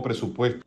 Presupuesto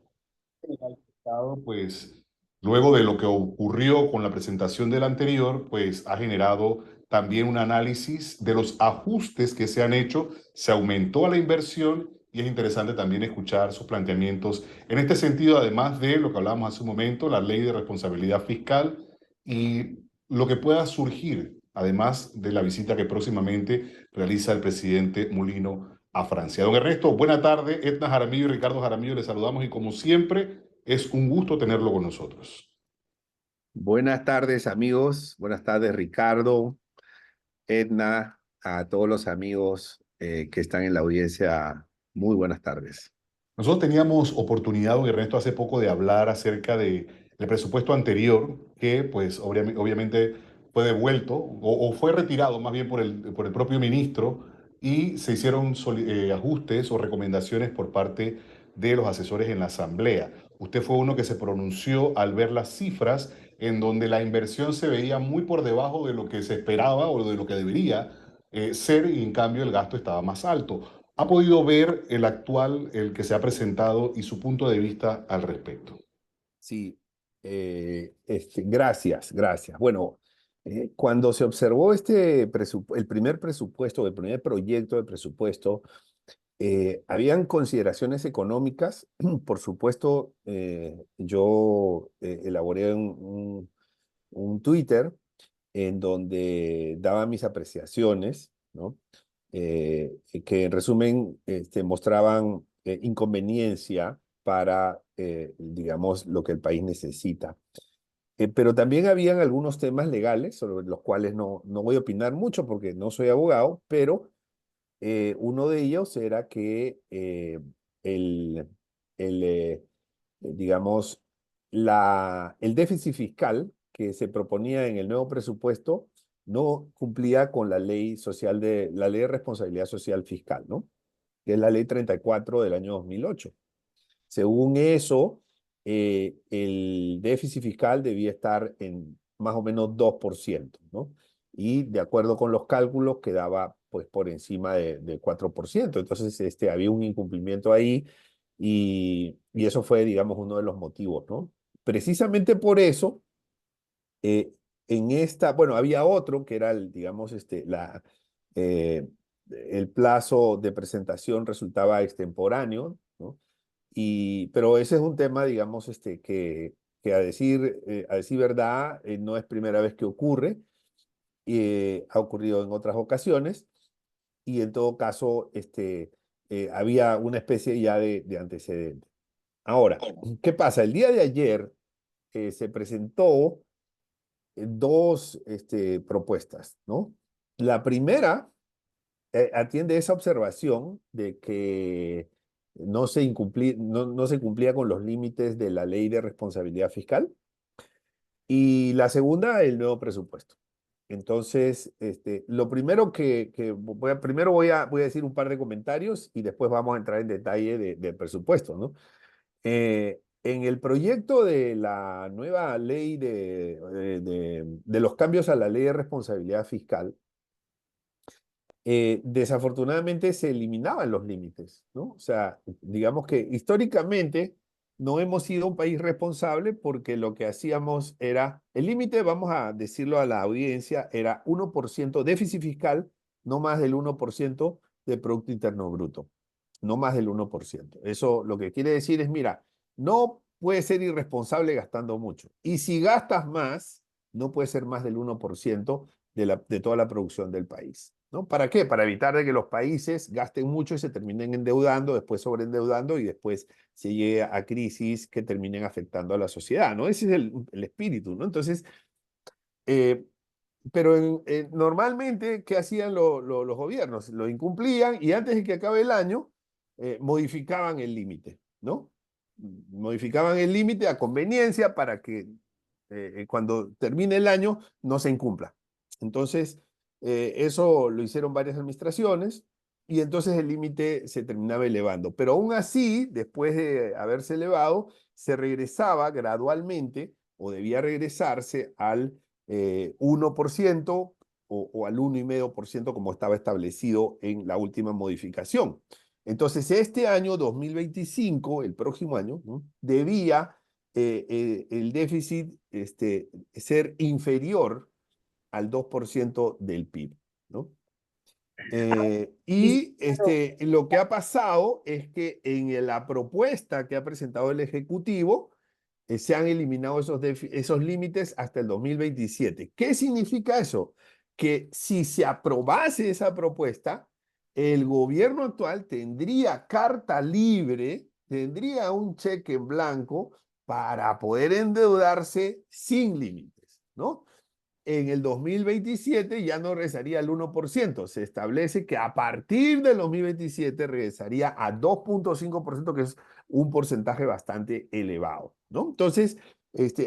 del Estado, pues luego de lo que ocurrió con la presentación del anterior, pues ha generado también un análisis de los ajustes que se han hecho, se aumentó la inversión y es interesante también escuchar sus planteamientos en este sentido, además de lo que hablábamos hace un momento, la ley de responsabilidad fiscal y lo que pueda surgir, además de la visita que próximamente realiza el presidente Mulino a Francia. Don Ernesto, buena tarde. Edna Jaramillo y Ricardo Jaramillo les saludamos y como siempre es un gusto tenerlo con nosotros. Buenas tardes, amigos. Buenas tardes, Ricardo, Edna, a todos los amigos que están en la audiencia. Muy buenas tardes. Nosotros teníamos oportunidad, don Ernesto, hace poco de hablar acerca del presupuesto anterior, que pues obviamente fue devuelto o fue retirado más bien por el propio ministro y se hicieron ajustes o recomendaciones por parte de los asesores en la Asamblea. Usted fue uno que se pronunció al ver las cifras en donde la inversión se veía muy por debajo de lo que se esperaba o de lo que debería ser y en cambio el gasto estaba más alto. ¿Ha podido ver el actual, el que se ha presentado y su punto de vista al respecto? Sí, gracias, gracias. Bueno, cuando se observó el primer presupuesto, el primer proyecto de presupuesto, habían consideraciones económicas. Por supuesto, yo elaboré un Twitter en donde daba mis apreciaciones, ¿no? Que en resumen mostraban inconveniencia para, digamos, lo que el país necesita. Pero también habían algunos temas legales sobre los cuales no voy a opinar mucho porque no soy abogado, pero uno de ellos era que el, el, eh, digamos, el déficit fiscal que se proponía en el nuevo presupuesto no cumplía con la ley de responsabilidad social fiscal, ¿no? Que es la ley 34 del año 2008. Según eso, el déficit fiscal debía estar en más o menos 2%, ¿no? Y de acuerdo con los cálculos quedaba pues por encima de 4%. Entonces había un incumplimiento ahí y eso fue, digamos, uno de los motivos, ¿no? Precisamente por eso, eh, bueno, había otro que era, digamos, eh, el plazo de presentación resultaba extemporáneo, ¿no? Pero ese es un tema, digamos, que a decir verdad, no es primera vez que ocurre, ha ocurrido en otras ocasiones, y en todo caso, había una especie ya de antecedente. Ahora, ¿qué pasa? El día de ayer se presentó dos propuestas, ¿no? La primera atiende esa observación de que no se cumplía con los límites de la ley de responsabilidad fiscal, y la segunda, el nuevo presupuesto. Entonces, lo primero primero voy a decir un par de comentarios y después vamos a entrar en detalle del presupuesto, ¿no? En el proyecto de la nueva ley de los cambios a la ley de responsabilidad fiscal, desafortunadamente se eliminaban los límites, ¿no? O sea, digamos que históricamente no hemos sido un país responsable porque lo que hacíamos era, el límite, vamos a decirlo a la audiencia, era 1% déficit fiscal, no más del 1% de Producto Interno Bruto, no más del 1%. Eso lo que quiere decir es, mira, no puedes ser irresponsable gastando mucho. Y si gastas más, no puede ser más del 1% de toda la producción del país, ¿no? ¿Para qué? Para evitar de que los países gasten mucho y se terminen endeudando, después sobreendeudando y después se llegue a crisis que terminen afectando a la sociedad, ¿no? Ese es el espíritu, ¿no? Entonces, eh, pero normalmente, ¿qué hacían los gobiernos? Lo incumplían y antes de que acabe el año, modificaban el límite, ¿no? Modificaban el límite a conveniencia para que cuando termine el año no se incumpla. Entonces, eso lo hicieron varias administraciones y entonces el límite se terminaba elevando. Pero aún así, después de haberse elevado, se regresaba gradualmente o debía regresarse al 1% o al 1,5% como estaba establecido en la última modificación. Entonces, este año 2025, el próximo año, ¿no? Debía el déficit ser inferior al 2% del PIB, ¿no? Sí, Y lo que ha pasado es que en la propuesta que ha presentado el Ejecutivo se han eliminado esos límites hasta el 2027. ¿Qué significa eso? Que si se aprobase esa propuesta, el gobierno actual tendría carta libre, tendría un cheque en blanco para poder endeudarse sin límites, ¿no? En el 2027 ya no regresaría al 1%. Se establece que a partir del 2027 regresaría a 2,5%, que es un porcentaje bastante elevado, ¿no? Entonces,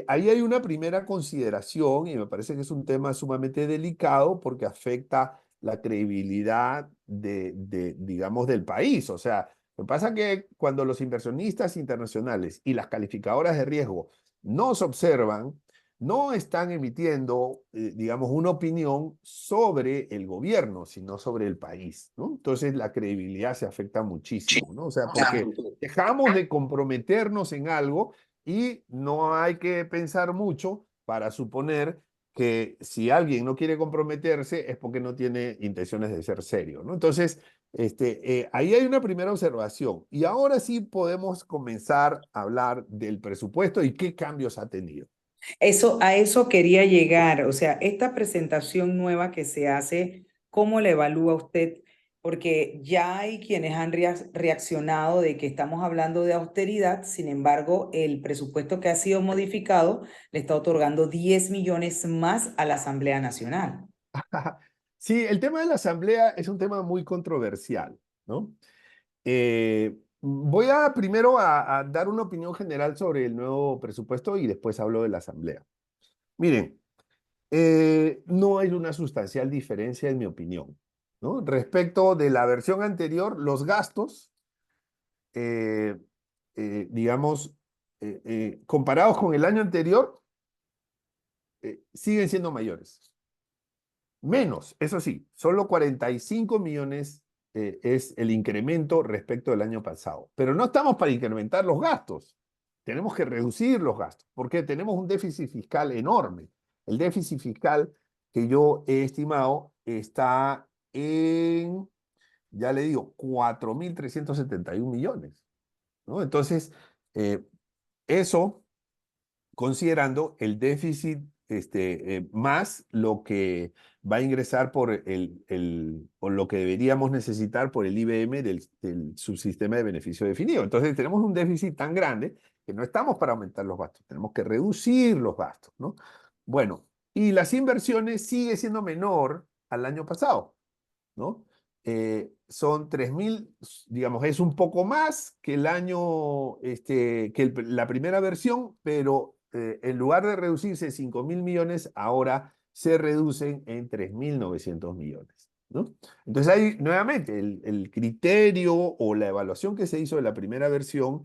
ahí hay una primera consideración y me parece que es un tema sumamente delicado porque afecta la credibilidad digamos, del país. O sea, lo que pasa es que cuando los inversionistas internacionales y las calificadoras de riesgo nos observan, no están emitiendo, digamos, una opinión sobre el gobierno, sino sobre el país, ¿no? Entonces la credibilidad se afecta muchísimo, ¿no? O sea, porque dejamos de comprometernos en algo y no hay que pensar mucho para suponer que si alguien no quiere comprometerse es porque no tiene intenciones de ser serio, ¿no? Entonces, ahí hay una primera observación. Y ahora sí podemos comenzar a hablar del presupuesto y qué cambios ha tenido. a eso quería llegar. O sea, esta presentación nueva que se hace, ¿cómo la evalúa usted? Porque ya hay quienes han reaccionado de que estamos hablando de austeridad, sin embargo, el presupuesto que ha sido modificado le está otorgando 10 millones más a la Asamblea Nacional. Sí, el tema de la asamblea es un tema muy controversial, ¿no? Voy a primero a dar una opinión general sobre el nuevo presupuesto y después hablo de la asamblea. Miren, no hay una sustancial diferencia en mi opinión, ¿no? Respecto de la versión anterior, los gastos, eh, digamos, comparados con el año anterior, siguen siendo mayores. Menos, eso sí, solo 45 millones es el incremento respecto del año pasado. Pero no estamos para incrementar los gastos. Tenemos que reducir los gastos porque tenemos un déficit fiscal enorme. El déficit fiscal que yo he estimado está en, ya le digo, 4.371 millones, ¿no? Entonces, eh, eso considerando el déficit más lo que va a ingresar o lo que deberíamos necesitar por el IBM del subsistema de beneficio definido. Entonces tenemos un déficit tan grande que no estamos para aumentar los gastos, tenemos que reducir los gastos, ¿no? Bueno, y las inversiones sigue siendo menor al año pasado, ¿no? Son 3.000, digamos, es un poco más que el año, la primera versión, pero en lugar de reducirse 5.000 millones, ahora se reducen en 3.900 millones, ¿no? Entonces ahí, nuevamente, el criterio o la evaluación que se hizo de la primera versión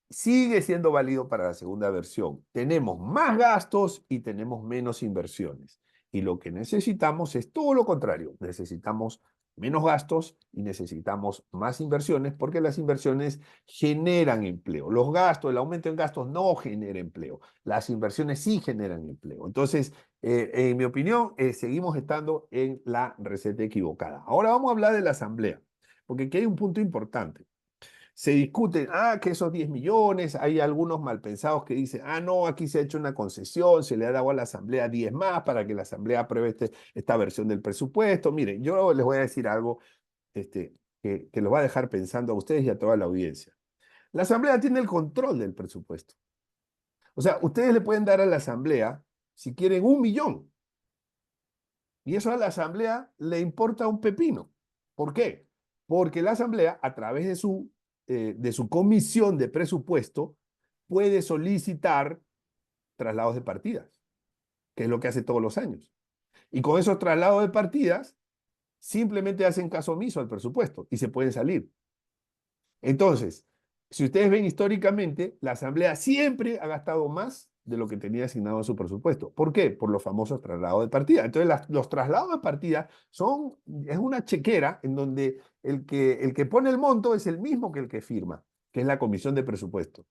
sigue siendo válido para la segunda versión. Tenemos más gastos y tenemos menos inversiones. Y lo que necesitamos es todo lo contrario. Necesitamos menos gastos y necesitamos más inversiones porque las inversiones generan empleo. Los gastos, el aumento en gastos no genera empleo. Las inversiones sí generan empleo. Entonces, en mi opinión, seguimos estando en la receta equivocada. Ahora vamos a hablar de la asamblea, porque aquí hay un punto importante. Se discute, que esos 10 millones, hay algunos malpensados que dicen, no, aquí se ha hecho una concesión, se le ha dado a la Asamblea 10 más para que la Asamblea apruebe esta versión del presupuesto. Miren, yo les voy a decir algo que los va a dejar pensando a ustedes y a toda la audiencia. La Asamblea tiene el control del presupuesto. O sea, ustedes le pueden dar a la Asamblea, si quieren, 1 millón. Y eso a la Asamblea le importa un pepino. ¿Por qué? Porque la Asamblea, a través de su comisión de presupuesto, puede solicitar traslados de partidas, que es lo que hace todos los años. Y con esos traslados de partidas, simplemente hacen caso omiso al presupuesto y se pueden salir. Entonces, si ustedes ven históricamente, la Asamblea siempre ha gastado más de lo que tenía asignado en su presupuesto. ¿Por qué? Por los famosos traslados de partida. Entonces, los traslados de partida es una chequera en donde el que pone el monto es el mismo que el que firma, que es la comisión de presupuesto.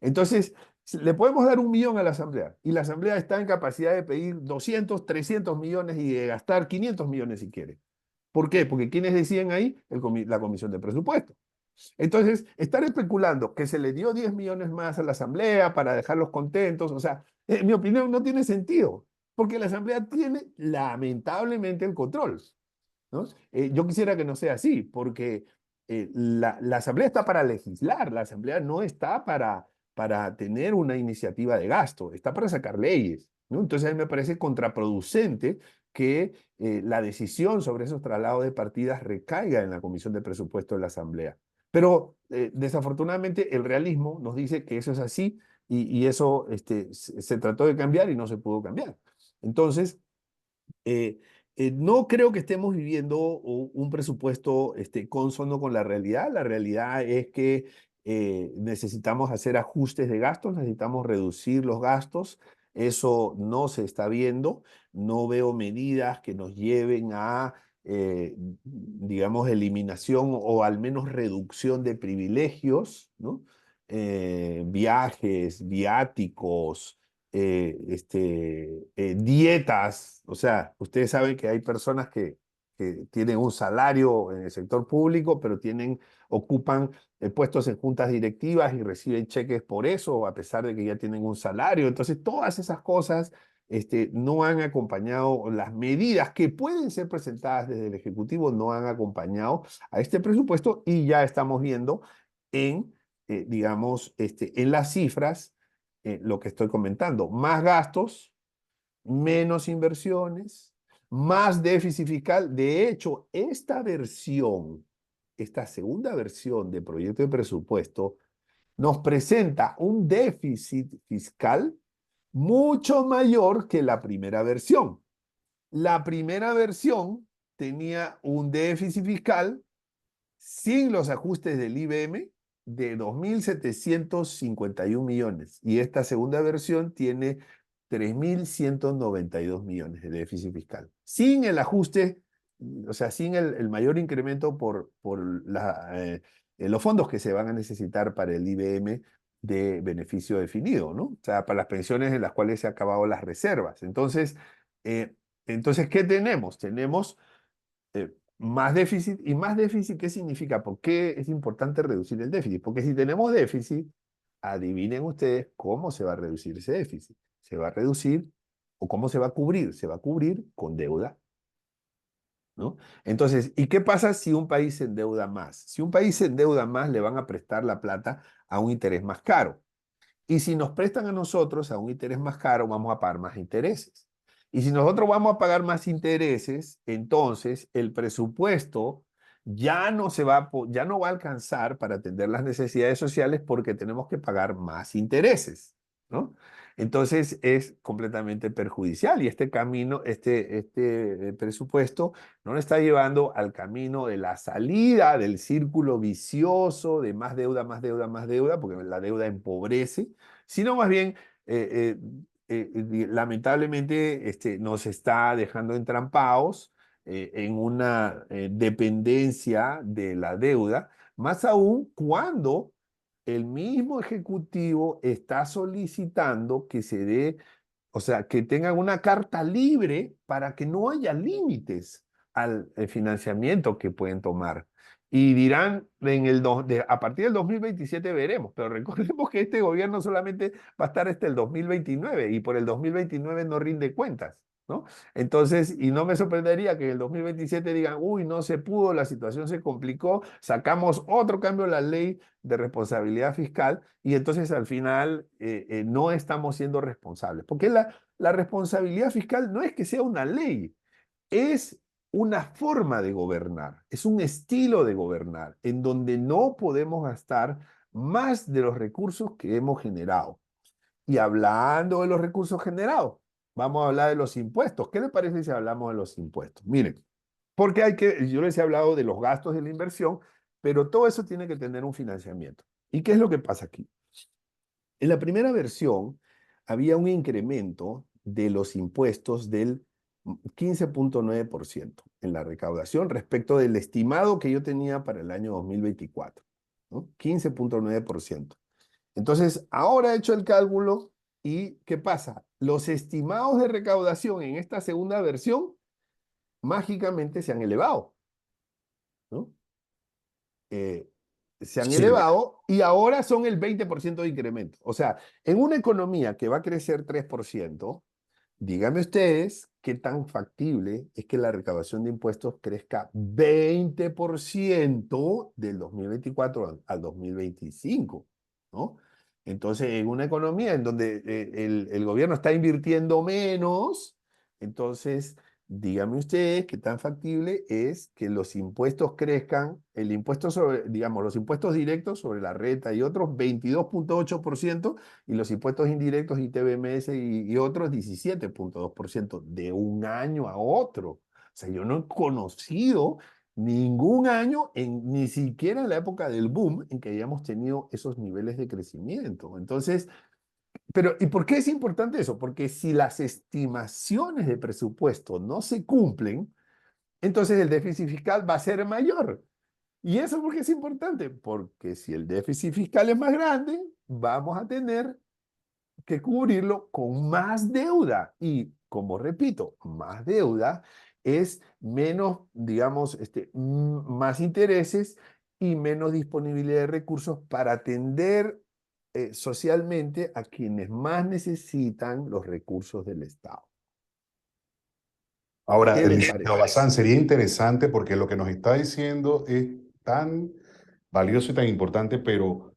Entonces, le podemos dar 1 millón a la Asamblea y la Asamblea está en capacidad de pedir 200, 300 millones y de gastar 500 millones si quiere. ¿Por qué? Porque ¿quiénes deciden ahí? La comisión de presupuesto. Entonces, estar especulando que se le dio 10 millones más a la Asamblea para dejarlos contentos, o sea, en mi opinión no tiene sentido, porque la Asamblea tiene lamentablemente el control, ¿no? Yo quisiera que no sea así, porque la Asamblea está para legislar, la Asamblea no está para tener una iniciativa de gasto, está para sacar leyes, ¿no? Entonces a mí me parece contraproducente que la decisión sobre esos traslados de partidas recaiga en la Comisión de Presupuesto de la Asamblea. Pero desafortunadamente el realismo nos dice que eso es así y eso se trató de cambiar y no se pudo cambiar. Entonces, no creo que estemos viviendo un presupuesto consono con la realidad. La realidad es que necesitamos hacer ajustes de gastos, necesitamos reducir los gastos. Eso no se está viendo. No veo medidas que nos lleven a, digamos, eliminación o al menos reducción de privilegios, ¿no? Viajes, viáticos, dietas, o sea, ustedes saben que hay personas que tienen un salario en el sector público, pero ocupan puestos en juntas directivas y reciben cheques por eso, a pesar de que ya tienen un salario. Entonces, todas esas cosas no han acompañado, las medidas que pueden ser presentadas desde el Ejecutivo no han acompañado a este presupuesto y ya estamos viendo digamos, en las cifras lo que estoy comentando, más gastos, menos inversiones, más déficit fiscal. De hecho, esta segunda versión de proyecto de presupuesto nos presenta un déficit fiscal mucho mayor que la primera versión. La primera versión tenía un déficit fiscal sin los ajustes del IBM de 2.751 millones y esta segunda versión tiene 3.192 millones de déficit fiscal. Sin el ajuste, o sea, sin el mayor incremento por los fondos que se van a necesitar para el IBM de beneficio definido, ¿no? O sea, para las pensiones en las cuales se han acabado las reservas. Entonces, ¿qué tenemos? Tenemos más déficit. ¿Y más déficit qué significa? ¿Por qué es importante reducir el déficit? Porque si tenemos déficit, adivinen ustedes cómo se va a reducir ese déficit. Se va a reducir, o cómo se va a cubrir. Se va a cubrir con deuda, ¿no? Entonces, ¿y qué pasa si un país se endeuda más? Si un país se endeuda más, le van a prestar la plata a un interés más caro. Y si nos prestan a nosotros a un interés más caro, vamos a pagar más intereses. Y si nosotros vamos a pagar más intereses, entonces el presupuesto ya no va a alcanzar para atender las necesidades sociales porque tenemos que pagar más intereses, ¿no? Entonces es completamente perjudicial y este camino, este presupuesto no nos está llevando al camino de la salida del círculo vicioso de más deuda, más deuda, más deuda, porque la deuda empobrece, sino más bien, lamentablemente, nos está dejando entrampados en una dependencia de la deuda, más aún cuando el mismo Ejecutivo está solicitando que se dé, o sea, que tengan una carta libre para que no haya límites al financiamiento que pueden tomar. Y dirán, a partir del 2027 veremos, pero recordemos que este gobierno solamente va a estar hasta el 2029 y por el 2029 no rinde cuentas, ¿no? Entonces, y no me sorprendería que en el 2027 digan, uy, no se pudo, la situación se complicó, sacamos otro cambio a la ley de responsabilidad fiscal y entonces al final no estamos siendo responsables. Porque la responsabilidad fiscal no es que sea una ley, es una forma de gobernar, es un estilo de gobernar en donde no podemos gastar más de los recursos que hemos generado. Y hablando de los recursos generados, vamos a hablar de los impuestos. ¿Qué le parece si hablamos de los impuestos? Miren, porque yo les he hablado de los gastos de la inversión, pero todo eso tiene que tener un financiamiento. ¿Y qué es lo que pasa aquí? En la primera versión había un incremento de los impuestos del 15.9% en la recaudación respecto del estimado que yo tenía para el año 2024, ¿no? 15.9%. Entonces, ahora he hecho el cálculo y ¿qué pasa? Los estimados de recaudación en esta segunda versión mágicamente se han elevado, ¿no? Se han Sí, elevado y ahora son el 20% de incremento. O sea, en una economía que va a crecer 3%, díganme ustedes qué tan factible es que la recaudación de impuestos crezca 20% del 2024 al 2025, ¿no? Entonces, en una economía en donde el gobierno está invirtiendo menos, entonces, díganme ustedes qué tan factible es que los impuestos crezcan, el impuesto sobre, digamos, los impuestos directos sobre la renta y otros 22.8%, y los impuestos indirectos, ITBMS y otros 17.2% de un año a otro. O sea, yo no he conocido ningún año, ni siquiera en la época del boom, en que hayamos tenido esos niveles de crecimiento. Entonces, pero ¿y por qué es importante eso? Porque si las estimaciones de presupuesto no se cumplen, entonces el déficit fiscal va a ser mayor. ¿Y eso por qué es importante? Porque si el déficit fiscal es más grande, vamos a tener que cubrirlo con más deuda. Y como repito, más deuda es menos, digamos, más intereses y menos disponibilidad de recursos para atender socialmente a quienes más necesitan los recursos del Estado. ahora, ¿Qué les licenciado parece? Bazán, sería interesante porque lo que nos está diciendo es tan valioso y tan importante, pero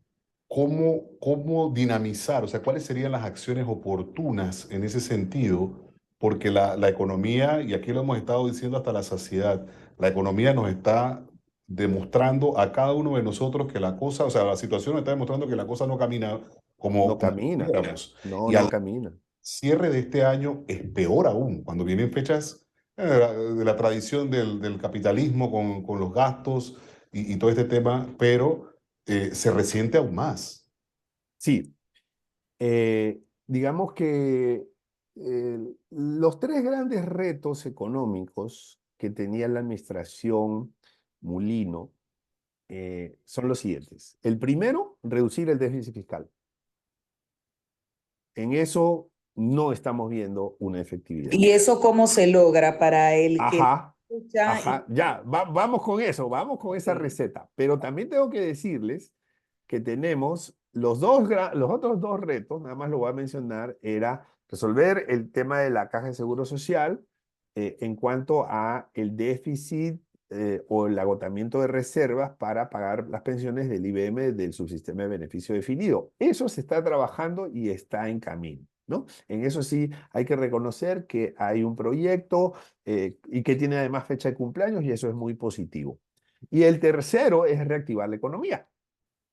¿cómo dinamizar? O sea, ¿cuáles serían las acciones oportunas en ese sentido? Porque la economía, y aquí lo hemos estado diciendo hasta la saciedad, la economía nos está demostrando a cada uno de nosotros que la cosa, o sea, la situación nos está demostrando que la cosa no camina No como camina. quisiéramos. No, Y no al camina. cierre de este año es peor aún, cuando vienen fechas de la tradición del capitalismo con los gastos y todo este tema, pero se resiente aún más. Sí, digamos que los tres grandes retos económicos que tenía la administración Mulino son los siguientes. El primero, reducir el déficit fiscal. En eso no estamos viendo una efectividad. ¿Y eso cómo se logra para el que Ajá, escucha y ajá, ya, vamos con eso, vamos con esa ok, receta. Pero también tengo que decirles que tenemos los otros dos retos, nada más lo voy a mencionar, era resolver el tema de la caja de seguro social en cuanto a el déficit o el agotamiento de reservas para pagar las pensiones del IBM del subsistema de beneficio definido. Eso se está trabajando y está en camino, ¿no? En eso sí hay que reconocer que hay un proyecto y que tiene además fecha de cumpleaños y eso es muy positivo. Y el tercero es reactivar la economía,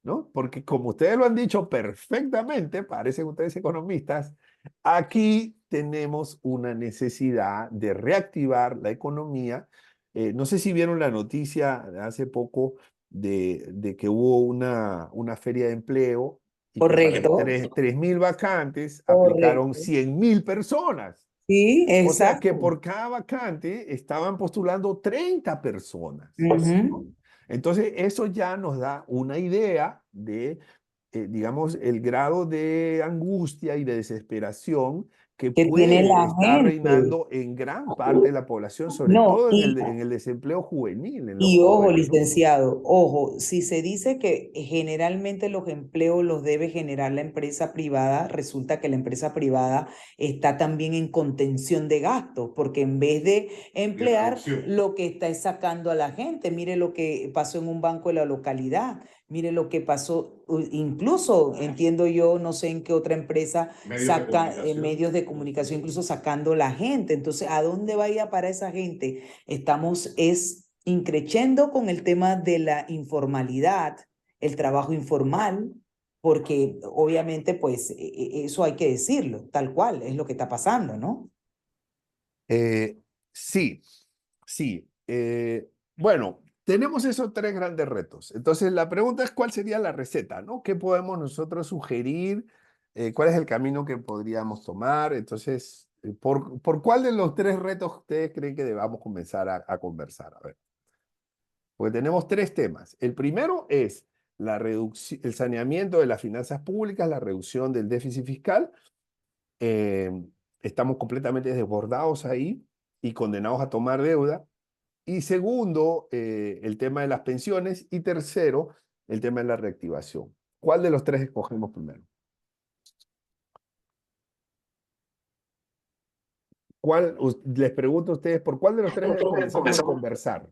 ¿no? Porque como ustedes lo han dicho perfectamente, parecen ustedes economistas, aquí tenemos una necesidad de reactivar la economía. No sé si vieron la noticia hace poco de que hubo una feria de empleo y que para correcto, 3.000 vacantes aplicaron correcto. 100.000 personas. Sí, O sea que exacto. por cada vacante estaban postulando 30 personas, ¿no? Ujú. Entonces, eso ya nos da una idea de, digamos, el grado de angustia y de desesperación que Que tiene puede la estar gente. reinando en gran parte de la población, sobre No, todo y en el desempleo juvenil, en los Y ojo, jóvenes, ¿no? licenciado, ojo, si se dice que generalmente los empleos los debe generar la empresa privada, resulta que la empresa privada está también en contención de gastos, porque en vez de emplear, lo que está es sacando a la gente. Mire lo que pasó en un banco de la localidad, mire lo que pasó, incluso entiendo yo, no sé en qué otra empresa saca medios de comunicación, incluso sacando la gente. Entonces, ¿a dónde vaya para esa gente? Estamos increciendo con el tema de la informalidad, el trabajo informal, porque obviamente pues eso hay que decirlo, tal cual, es lo que está pasando, ¿no? Eh, sí, sí. Bueno, tenemos esos tres grandes retos. Entonces, la pregunta es cuál sería la receta, ¿no? ¿Qué podemos nosotros sugerir ¿Cuál es el camino que podríamos tomar? Entonces, ¿por cuál de los tres retos ustedes creen que debamos comenzar a conversar? A ver, porque tenemos tres temas. El primero es el saneamiento de las finanzas públicas, la reducción del déficit fiscal. Eh, Estamos completamente desbordados ahí y condenados a tomar deuda. Y segundo, el tema de las pensiones. Y tercero, el tema de la reactivación. ¿Cuál de los tres escogemos primero? Les pregunto a ustedes, ¿por cuál de los tres comenzamos a conversar?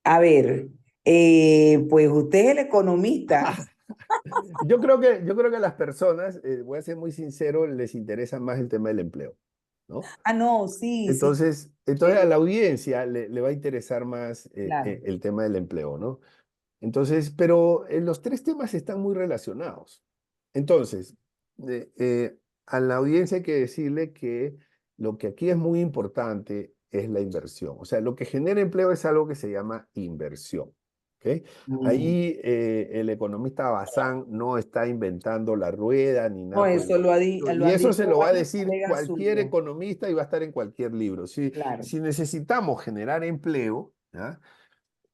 A ver, pues usted es el economista. Yo creo que a las personas, voy a ser muy sincero, les interesa más el tema del empleo, ¿no? Ah, no, sí, sí, Entonces a la audiencia le va a interesar más claro. el tema del empleo, ¿no? Entonces, pero los tres temas están muy relacionados. Entonces, a la audiencia hay que decirle que lo que aquí es muy importante es la inversión. O sea, lo que genera empleo es algo que se llama inversión. ¿Ok? Mm. Ahí el economista Bazán no está inventando la rueda ni No, nada por el eso estilo. lo Y han eso dicho se lo va a varios decir colegas cualquier suyos. economista y va a estar en cualquier libro. Si, Claro, si necesitamos generar empleo, ¿ya?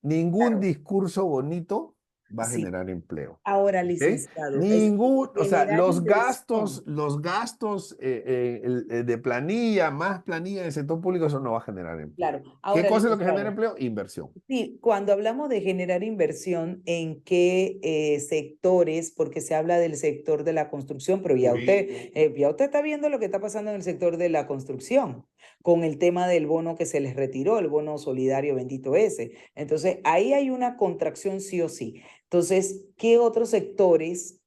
Ningún claro. discurso bonito va a Sí. generar empleo. Ahora, ¿Ok? licenciado, es O sea, generar inversión. los gastos de planilla, más planilla en el sector público, eso no va a generar empleo. Claro. ¿Qué Ahora, cosa es lo que genera licenciado. empleo? Inversión. Sí, cuando hablamos de generar inversión, ¿en qué sectores? Porque se habla del sector de la construcción, pero ya usted está viendo lo que está pasando en el sector de la construcción, con el tema del bono que se les retiró, el bono solidario, bendito ese. Entonces, ahí hay una contracción sí o sí. Entonces, ¿qué otros sectores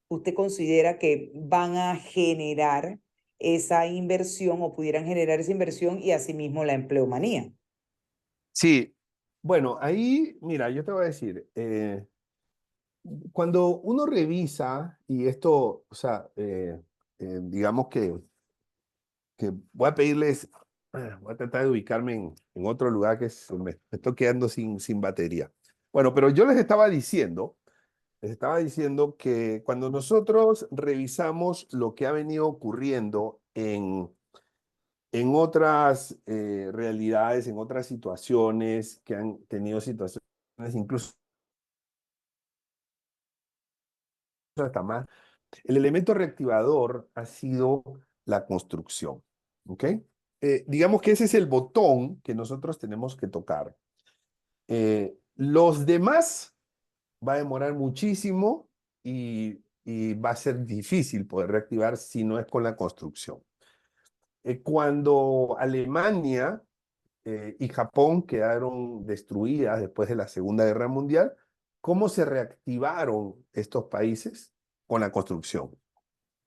usted considera que van a generar esa inversión o pudieran generar esa inversión y asimismo la empleomanía? Sí, bueno, ahí, mira, yo te voy a decir, cuando uno revisa, y esto, o sea, digamos que voy a pedirles, voy a tratar de ubicarme en otro lugar que me estoy quedando sin batería. Bueno, pero yo les estaba diciendo que cuando nosotros revisamos lo que ha venido ocurriendo en otras realidades, en otras situaciones que han tenido situaciones incluso hasta más, el elemento reactivador ha sido la construcción. ¿Ok? Digamos que ese es el botón que nosotros tenemos que tocar. Los demás va a demorar muchísimo y va a ser difícil poder reactivar si no es con la construcción. Cuando Alemania y Japón quedaron destruidas después de la Segunda Guerra Mundial, ¿cómo se reactivaron estos países? Con la construcción.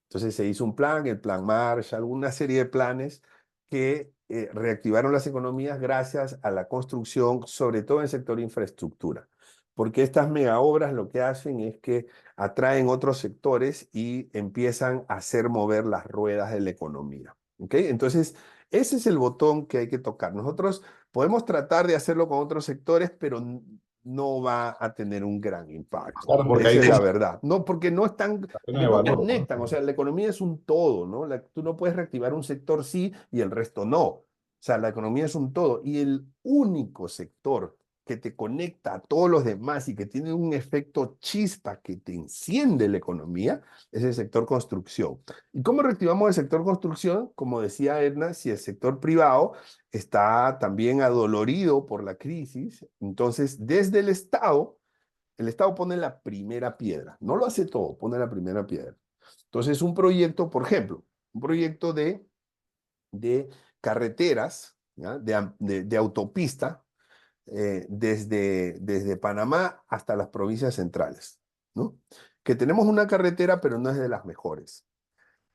Entonces se hizo un plan, el Plan Marshall, una serie de planes que reactivaron las economías gracias a la construcción, sobre todo en el sector infraestructura. Porque estas megaobras lo que hacen es que atraen otros sectores y empiezan a hacer mover las ruedas de la economía. ¿Ok? Entonces, ese es el botón que hay que tocar. Nosotros podemos tratar de hacerlo con otros sectores, pero no va a tener un gran impacto. Claro, porque Esa ahí es la verdad. No, la pena porque de no valor, ¿no? conectan. O sea, la economía es un todo, ¿no? Tú no puedes reactivar un sector sí y el resto no. O sea, la economía es un todo. Y el único sector que te conecta a todos los demás y que tiene un efecto chispa que te enciende la economía es el sector construcción. ¿Y cómo reactivamos el sector construcción? Como decía Edna, si el sector privado está también adolorido por la crisis, entonces desde el Estado pone la primera piedra, no lo hace todo, pone la primera piedra. Entonces, un proyecto, por ejemplo, un proyecto de carreteras, ¿ya? De autopista, desde Panamá hasta las provincias centrales, ¿no? Que tenemos una carretera, pero no es de las mejores,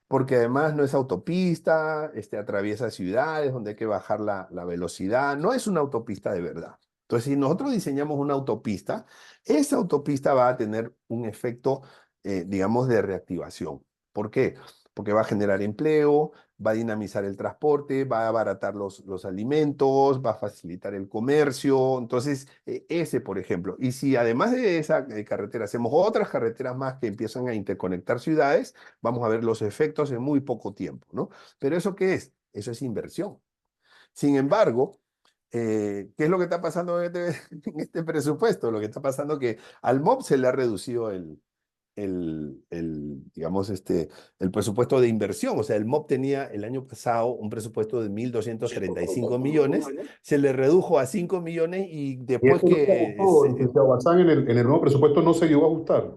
porque además no es autopista, atraviesa ciudades donde hay que bajar la velocidad, no es una autopista de verdad. Entonces, si nosotros diseñamos una autopista, esa autopista va a tener un efecto, digamos, de reactivación. ¿Por qué? porque va a generar empleo, va a dinamizar el transporte, va a abaratar los alimentos, va a facilitar el comercio. Entonces, ese, por ejemplo. Y si además de esa carretera hacemos otras carreteras más que empiezan a interconectar ciudades, vamos a ver los efectos en muy poco tiempo, ¿no? Pero ¿eso qué es? Eso es inversión. Sin embargo, ¿qué es lo que está pasando en este presupuesto? Lo que está pasando es que al MOB se le ha reducido digamos, el presupuesto de inversión. O sea, el MOB tenía el año pasado un presupuesto de 1.235 millones, se le redujo a 5 millones y Y después esto no se que ajustó, licenciado Bazán, en el nuevo presupuesto no se llegó a ajustar.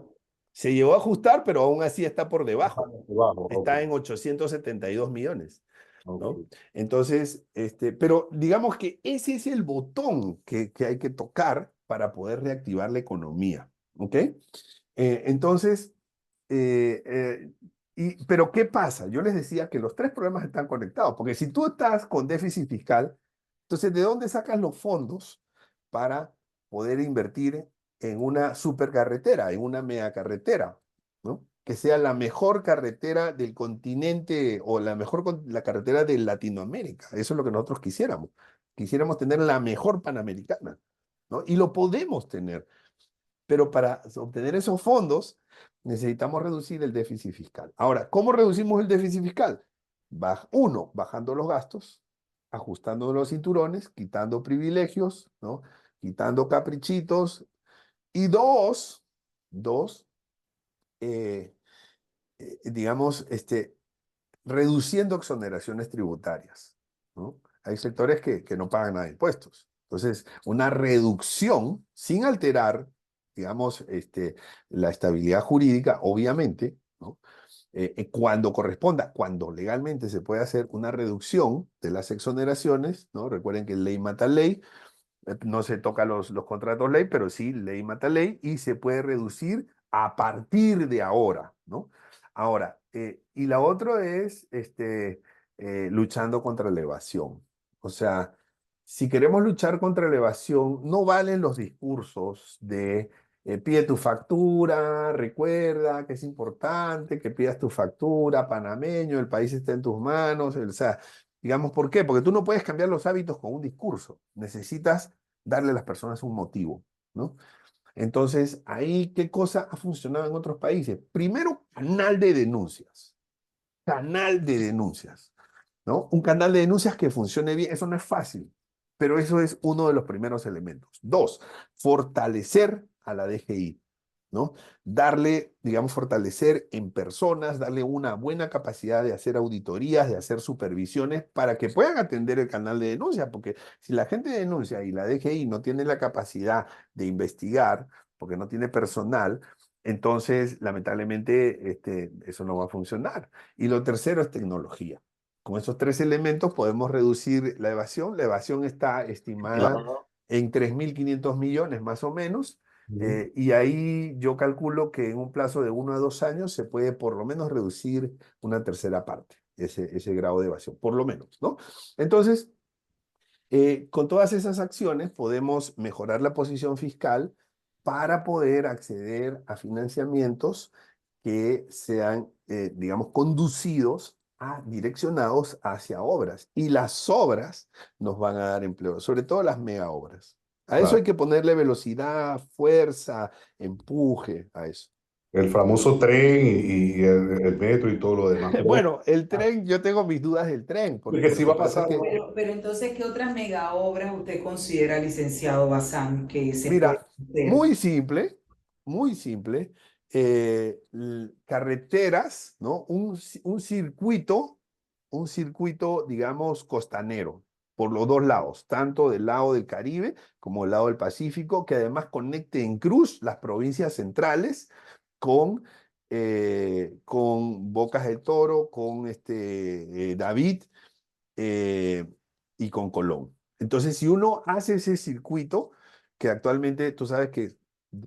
se llegó a ajustar, pero aún así está por debajo. Debajo, Está ok, en 872 millones. ¿No? ok. Entonces, pero digamos que ese es el botón que hay que tocar para poder reactivar la economía, ¿ok? Entonces, eh, eh, pero ¿qué pasa? Yo les decía que los tres problemas están conectados, porque si tú estás con déficit fiscal, entonces, ¿de dónde sacas los fondos para poder invertir en una supercarretera, en una megacarretera, ¿no? Que sea la mejor carretera del continente o la carretera de Latinoamérica. Eso es lo que nosotros quisiéramos. Quisiéramos tener la mejor panamericana, ¿no? Y lo podemos tener. Pero para obtener esos fondos necesitamos reducir el déficit fiscal. Ahora, ¿cómo reducimos el déficit fiscal? Uno, bajando los gastos, ajustando los cinturones, quitando privilegios, ¿no? Quitando caprichitos. Y dos, eh, digamos, reduciendo exoneraciones tributarias, ¿no? Hay sectores que no pagan nada de impuestos. Entonces, una reducción sin alterar, digamos, la estabilidad jurídica, obviamente, ¿no? Cuando corresponda, cuando legalmente se puede hacer una reducción de las exoneraciones, ¿no? Recuerden que ley mata ley, no se toca los contratos ley, pero sí ley mata ley y se puede reducir a partir de ahora, ¿no? Ahora, y la otra es luchando contra la evasión. O sea, si queremos luchar contra la evasión, no valen los discursos de pide tu factura, recuerda que es importante que pidas tu factura, panameño, el país está en tus manos, o sea, digamos, ¿por qué? Porque tú no puedes cambiar los hábitos con un discurso. Necesitas darle a las personas un motivo, ¿no? Entonces, ahí, ¿qué cosa ha funcionado en otros países? Primero, canal de denuncias. Canal de denuncias, ¿no? Un canal de denuncias que funcione bien, eso no es fácil, pero eso es uno de los primeros elementos. Dos, fortalecer a la DGI, ¿no? Darle, digamos, fortalecer en personas, darle una buena capacidad de hacer auditorías, de hacer supervisiones para que puedan atender el canal de denuncia, porque si la gente denuncia y la DGI no tiene la capacidad de investigar, porque no tiene personal, entonces, lamentablemente, eso no va a funcionar. Y lo tercero es tecnología. Con esos tres elementos podemos reducir la evasión. La evasión está estimada en 3.500 millones más o menos. Ujú. Y ahí yo calculo que en un plazo de 1 a 2 años se puede por lo menos reducir una tercera parte, ese grado de evasión, por lo menos, ¿no? Entonces, con todas esas acciones podemos mejorar la posición fiscal para poder acceder a financiamientos que sean, digamos, conducidos direccionados hacia obras. Y las obras nos van a dar empleo, sobre todo las mega obras. A eso hay Claro. que ponerle velocidad, fuerza, empuje a eso. El famoso tren y el metro y todo lo demás. Pero Bueno, el tren, yo tengo mis dudas del tren, porque porque lo sí que va a pasa es pasar. que, Pero entonces, ¿qué otras mega obras usted considera, licenciado Bazán, que se pueden mira, hacer? muy simple, muy simple. Carreteras, ¿no? Un circuito, digamos, costanero, por los dos lados, tanto del lado del Caribe como del lado del Pacífico, que además conecte en cruz las provincias centrales con, con Bocas del Toro, con David eh, y con Colón. Entonces, si uno hace ese circuito, que actualmente tú sabes que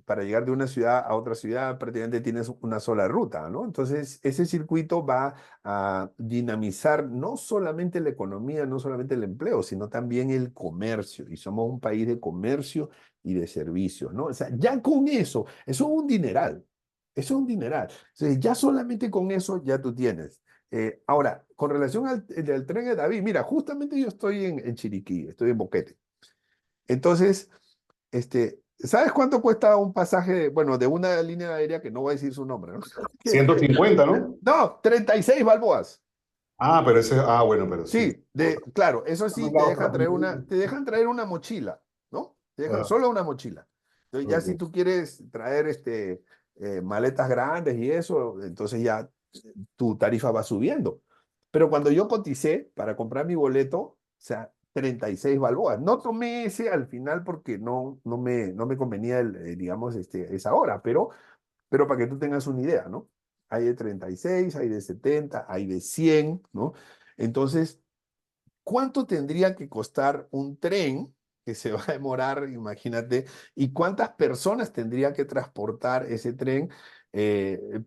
para llegar de una ciudad a otra ciudad prácticamente tienes una sola ruta, ¿no? Entonces, ese circuito va a dinamizar no solamente la economía, no solamente el empleo, sino también el comercio. Y somos un país de comercio y de servicios, ¿no? O sea, ya con eso es un dineral. Eso es un dineral. Entonces, ya solamente con eso ya tú tienes Ahora, con relación al tren de David, mira, justamente yo estoy en Chiriquí, estoy en Boquete. Entonces, ¿sabes cuánto cuesta un pasaje, bueno, de una línea aérea que no voy a decir su nombre, ¿no? 150, ¿no? No, 36 balboas. Ah, bueno, pero sí. Sí, claro, eso sí, te dejan traer una mochila, ¿no? Te dejan Ah, solo una mochila. Entonces ya si ok. tú quieres traer maletas grandes y eso, entonces ya tu tarifa va subiendo. Pero cuando yo coticé para comprar mi boleto, o sea, 36 balboas. No tomé ese al final porque no me convenía, digamos, esa hora, pero para que tú tengas una idea, ¿no? Hay de 36, hay de 70, hay de 100, ¿no? Entonces, ¿cuánto tendría que costar un tren que se va a demorar, imagínate, y cuántas personas tendría que transportar ese tren?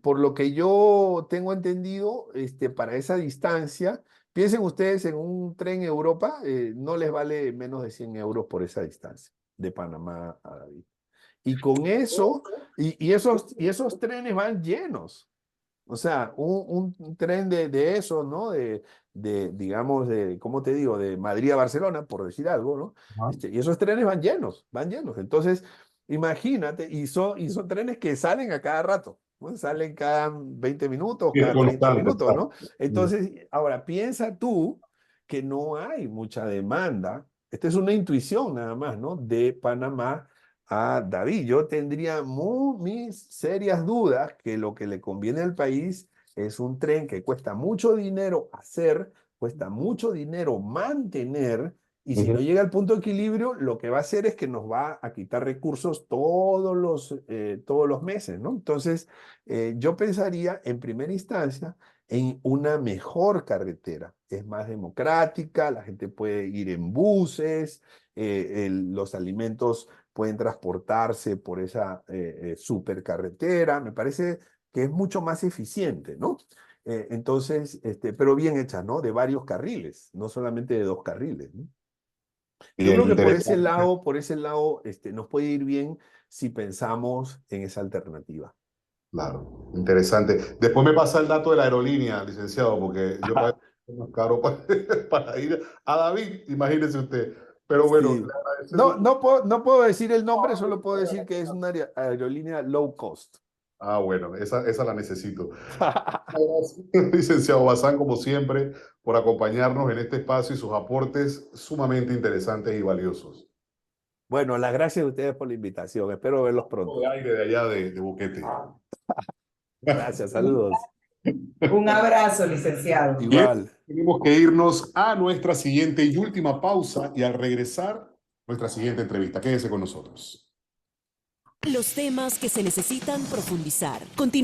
Por lo que yo tengo entendido, para esa distancia, piensen ustedes en un tren Europa, no les vale menos de 100 euros por esa distancia, de Panamá a David. Y con eso, y esos trenes van llenos. O sea, un tren de eso, ¿no? Digamos, ¿cómo te digo? De Madrid a Barcelona, por decir algo, ¿no? Ajá. Y esos trenes van llenos, van llenos. Entonces, imagínate, y son trenes que salen a cada rato, ¿no? Salen cada 20 minutos, Sí, es cada 30 constante, minutos, ¿no? exacto. Entonces, ahora piensa tú que no hay mucha demanda. Esta es una intuición nada más, ¿no? De Panamá a David. Yo tendría mis serias dudas que lo que le conviene al país es un tren que cuesta mucho dinero hacer, cuesta mucho dinero mantener, y si no Ujú. llega al punto de equilibrio, lo que va a hacer es que nos va a quitar recursos todos los meses, ¿no? Entonces, yo pensaría en primera instancia en una mejor carretera. Es más democrática, la gente puede ir en buses, los alimentos pueden transportarse por esa supercarretera. Me parece que es mucho más eficiente, ¿no? Entonces, pero bien hecha, ¿no? De varios carriles, no solamente de 2 carriles, ¿no? Yo Bien, creo que interesante. por ese lado, nos puede ir bien si pensamos en esa alternativa. Claro, interesante. Después me pasa el dato de la aerolínea, licenciado, porque yo pagué más caro para ir a David, imagínese usted. Pero bueno, Sí. le No, agradecemos. no puedo decir el nombre, solo puedo decir que es una aerolínea low cost. Ah, bueno, esa la necesito. Gracias, licenciado Bazán, como siempre, por acompañarnos en este espacio y sus aportes sumamente interesantes y valiosos. Bueno, las gracias a ustedes por la invitación. Espero verlos De pronto. aire de allá de Boquete. Gracias, saludos. Un abrazo, licenciado. Bien, Igual. tenemos que irnos a nuestra siguiente y última pausa y al regresar, nuestra siguiente entrevista. Quédese con nosotros. Los temas que se necesitan profundizar.